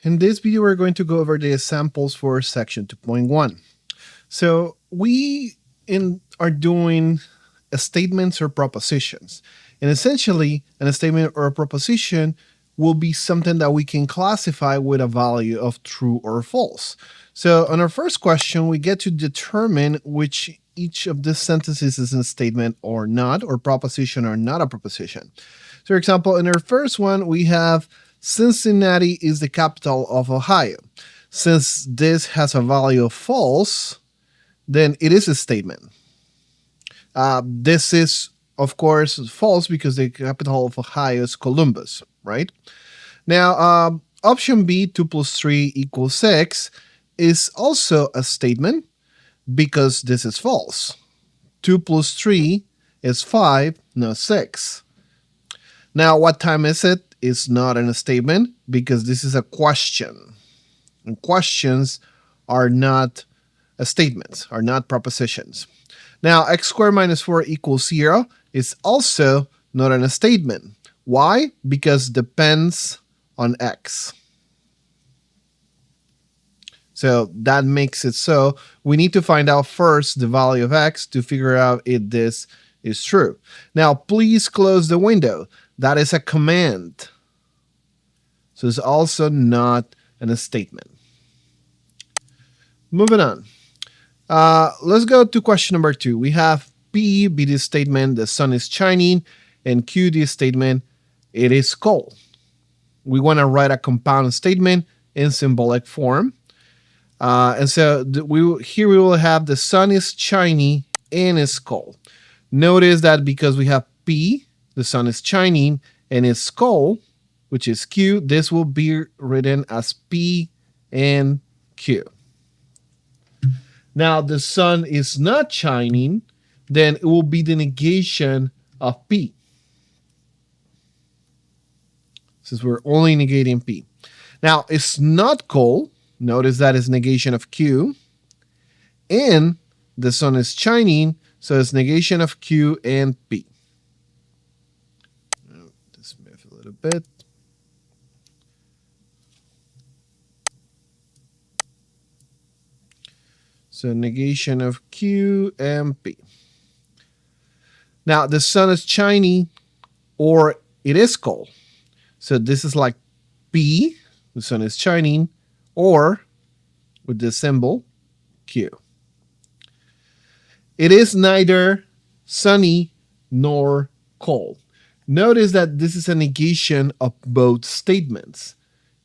In this video, we're going to go over the examples for section 2.1. So are doing statements or propositions. And essentially, a statement or a proposition will be something that we can classify with a value of true or false. So on our first question, we get to determine which each of these sentences is a statement or not, or proposition or not a proposition. So for example, in our first one, we have Cincinnati is the capital of Ohio. Since this has a value of false, then it is a statement. This is, of course, false because the capital of Ohio is Columbus, right? Now, option B, 2 plus 3 equals 6, is also a statement because this is false. 2 plus 3 is 5, not 6. Now, what time is it? Is not in a statement because this is a question. And questions are not statements, are not propositions. Now, x squared minus 4 equals 0 is also not in a statement. Why? Because depends on x. So that makes it so we need to find out first the value of x to figure out if this is true. Now, please close the window. That is a command. So it's also not a statement. Moving on. Let's go to question number 2. We have P be the statement, the sun is shining, and Q the statement, it is cold. We want to write a compound statement in symbolic form. And so here we will have the sun is shiny and is cold. Notice that because we have P, the sun is shining, and is cold, which is Q, this will be written as P and Q. Now, the sun is not shining, then it will be the negation of P, since we're only negating P. Now, it's not cold. Notice that is negation of Q. And the sun is shining, so it's negation of Q and P. Just move a little bit. So negation of Q and P. Now, the sun is shining or it is cold. So this is like P, the sun is shining, or with the symbol Q. It is neither sunny nor cold. Notice that this is a negation of both statements.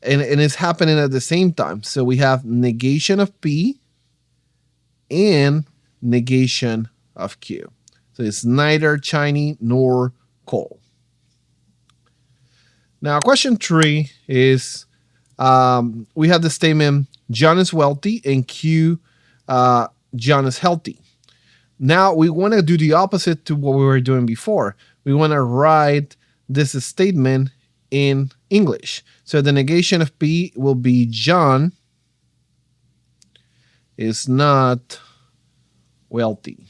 And it's happening at the same time. So we have negation of P and negation of Q. So it's neither shiny nor cold. Now, question 3 is we have the statement John is wealthy and Q, John is healthy. Now we want to do the opposite to what we were doing before. We want to write this statement in English. So the negation of P will be John is not wealthy.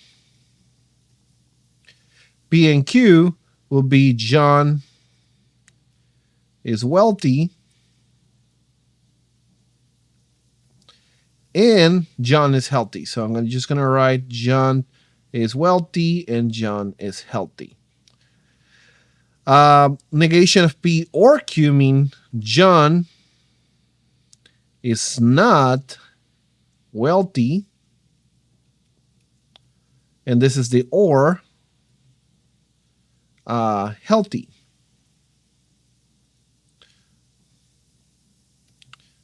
P and Q will be John is wealthy and John is healthy. So I'm just going to write John is wealthy and John is healthy. Negation of P or Q mean John is not wealthy, and this is the or, healthy.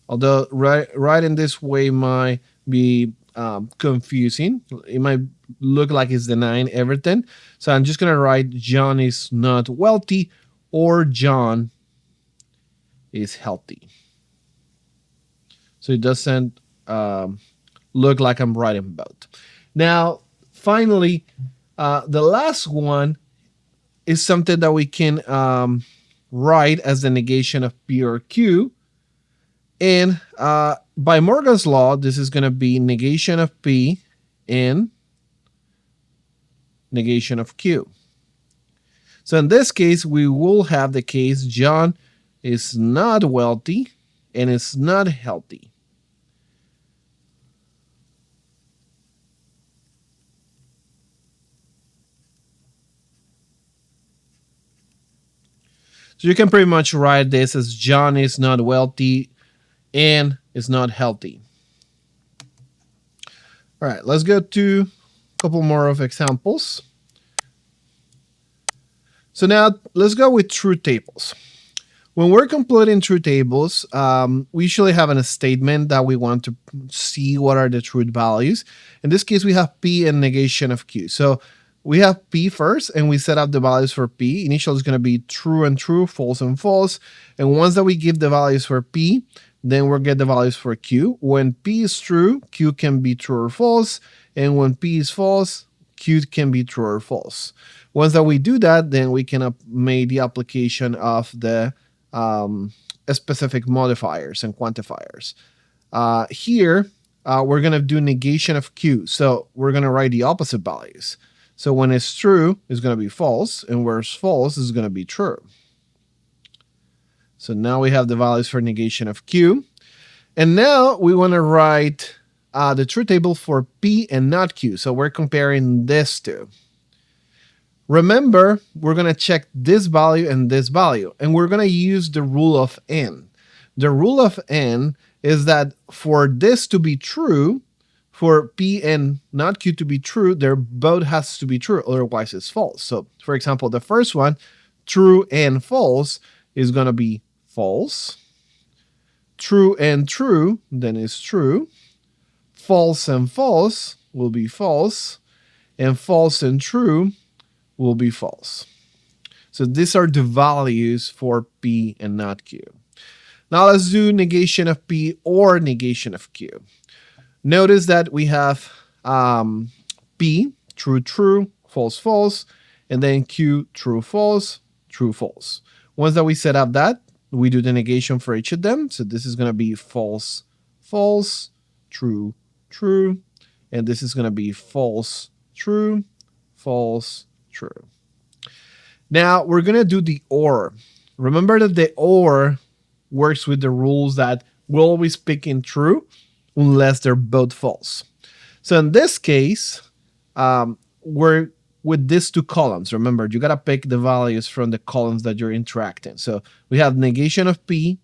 Although writing this way might be confusing. It might look like it's denying everything. So I'm just going to write John is not wealthy or John is healthy. So it doesn't look like I'm writing both. Now, finally, the last one is something that we can write as the negation of P or Q. And by Morgan's law, this is going to be negation of P and negation of Q. So in this case, we will have the case John is not wealthy and it's not healthy. So you can pretty much write this as John is not wealthy and is not healthy. All right, let's go to a couple more of examples. So now let's go with truth tables. When we're completing truth tables, we usually have a statement that we want to see what are the truth values. In this case, we have P and negation of Q. So we have P first, and we set up the values for P. Initial is going to be true and true, false and false. And once that we give the values for P, then we'll get the values for Q. When P is true, Q can be true or false. And when P is false, Q can be true or false. Once that we do that, then we can make the application of the specific modifiers and quantifiers. Here, we're going to do negation of Q. So we're going to write the opposite values. So when it's true, it's going to be false. And where it's false is going to be true. So now we have the values for negation of Q. And now we want to write the truth table for P and not Q. So we're comparing this two. Remember, we're going to check this value and this value, and we're going to use the rule of N. The rule of N is that for this to be true, for P and not Q to be true, they're both has to be true, otherwise it's false. So, for example, the first one, true and false, is going to be false. True and true, then is true. False and false will be false. And false and true will be false. So these are the values for P and not Q. Now let's do negation of P or negation of Q. Notice that we have P, true, true, false, false, and then Q, true, false, true, false. Once that we set up that, we do the negation for each of them. So this is going to be false, false, true, true, and this is going to be false, true, false, true. Now we're going to do the OR. Remember that the OR works with the rules that we'll always pick in true unless they're both false. So in this case, we're with these two columns. Remember, you got to pick the values from the columns that you're interacting. So we have negation of P,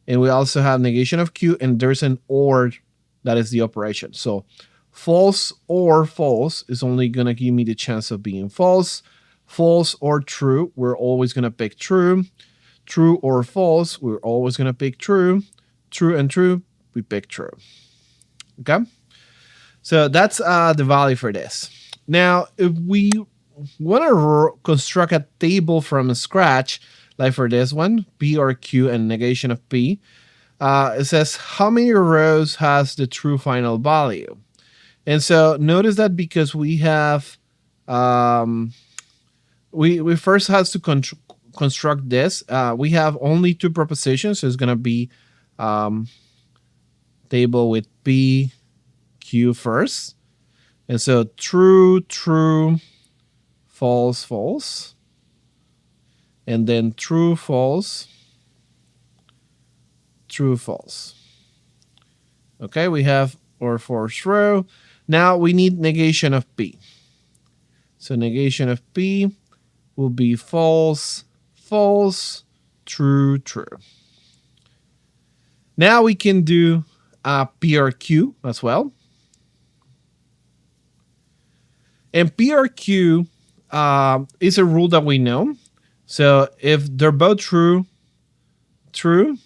and we also have negation of Q, and there's an OR that is the operation. So false or false is only going to give me the chance of being false. False or true, we're always going to pick true. True or false, we're always going to pick true. True and true, we pick true. Okay? So that's the value for this. Now, if we want to construct a table from scratch, like for this one, P or Q and negation of P, it says how many rows has the true final value. And so notice that because we have, we first has to construct this. We have only two propositions, so it's going to be table with P, Q first. And so true, true, false, false. And then true, false, true, false. Okay, we have our first row. Now we need negation of P. So negation of P will be false, false, true, true. Now we can do P or Q as well. And P or Q is a rule that we know. So if they're both true, true.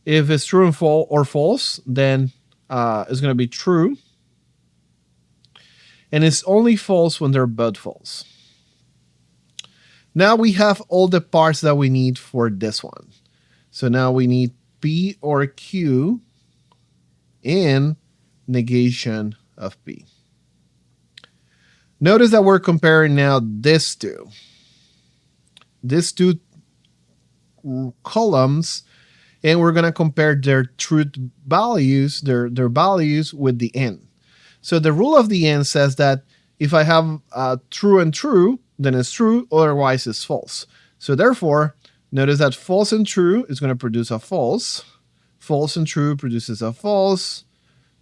If it's true and false, then it's going to be true. And it's only false when they're both false. Now we have all the parts that we need for this one. So now we need P or Q in negation of P. Notice that we're comparing now these two columns, and we're going to compare their truth values, their values with the N. So the rule of the N says that if I have true and true, then it's true, otherwise it's false. So therefore, notice that false and true is going to produce a false. false and true produces a false,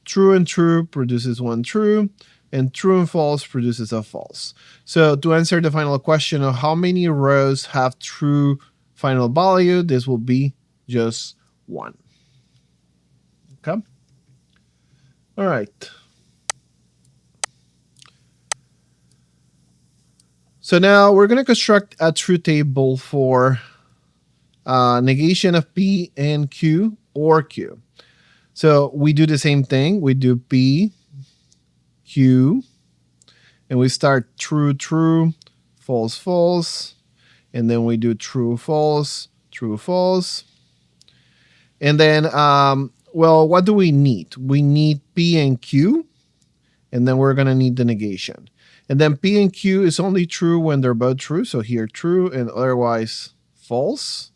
true and true produces one true, and true and false produces a false. So to answer the final question of how many rows have true final value, this will be just one. Okay. All right. So now we're going to construct a truth table for negation of P and Q or Q. So we do the same thing. We do P, Q, and we start true, true, false, false, and then we do true, false, true, false. And then, well, what do we need? We need P and Q, and then we're going to need the negation. And then P and Q is only true when they're both true. So here true and otherwise false.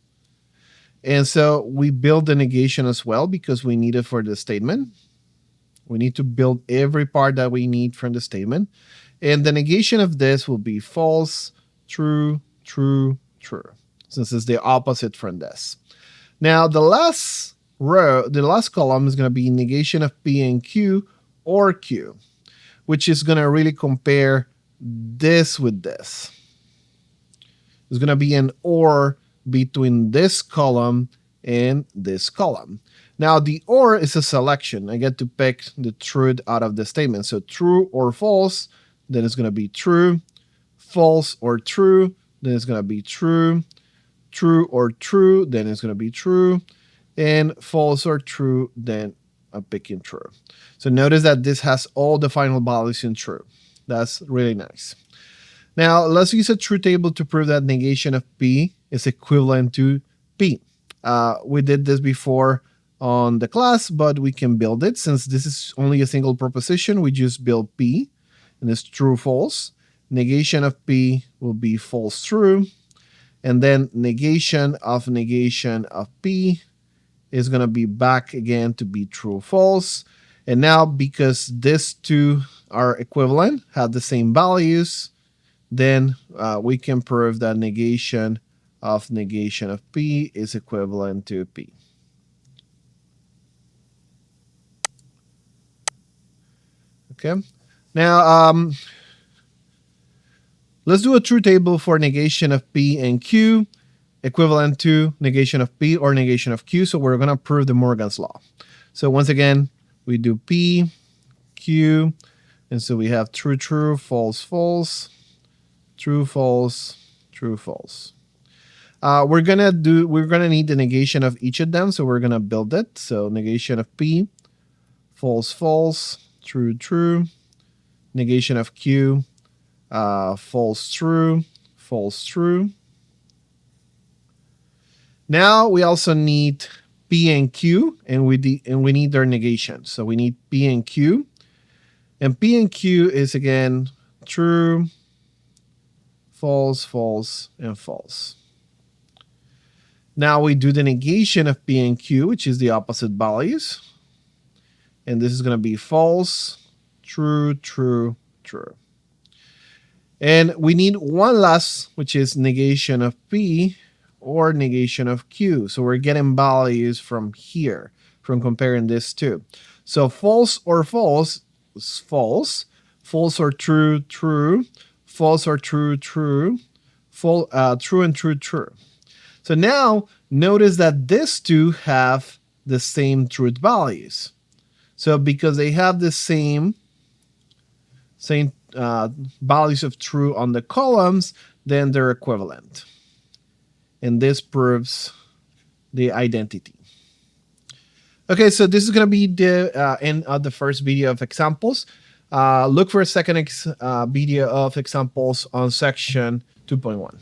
And so we build the negation as well because we need it for the statement. We need to build every part that we need from the statement. And the negation of this will be false, true, true, true, since it's the opposite from this. Now the last row, the last column is going to be negation of P and Q or Q, which is going to really compare this with this. There's going to be an or between this column and this column. Now, the or is a selection. I get to pick the truth out of the statement. So true or false, then it's going to be true. False or true, then it's going to be true. True or true, then it's going to be true. And false or true, then I'm picking true. So notice that this has all the final values in true. That's really nice. Now let's use a truth table to prove that negation of P is equivalent to P. We did this before on the class, but we can build it. Since this is only a single proposition, we just build P, and it's true, false. Negation of P will be false, true. And then negation of P is going to be back again to be true, false. And now because these two are equivalent, have the same values, then we can prove that negation of P is equivalent to P. Okay. Now, let's do a truth table for negation of P and Q equivalent to negation of P or negation of Q. So we're going to prove the Morgan's law. So once again, we do P, Q, and so we have true, true, false, false, true, false, true, false. We're gonna need the negation of each of them, so we're gonna build it. So negation of P, false, false, true, true. Negation of Q, false, true, false, true. Now we also need P and Q, and we need their negation. So we need P and Q, and P and Q is again true, false, false, and false. Now we do the negation of P and Q, which is the opposite values. And this is going to be false, true, true, true. And we need one last, which is negation of P or negation of Q. So we're getting values from here, from comparing this two. So false or false is false. False or true, true. False or true, true. True and true, true. So now notice that these two have the same truth values. So because they have the same values of true on the columns, then they're equivalent. And this proves the identity. Okay, so this is going to be the end of the first video of examples. Look for a second video of examples on section 2.1.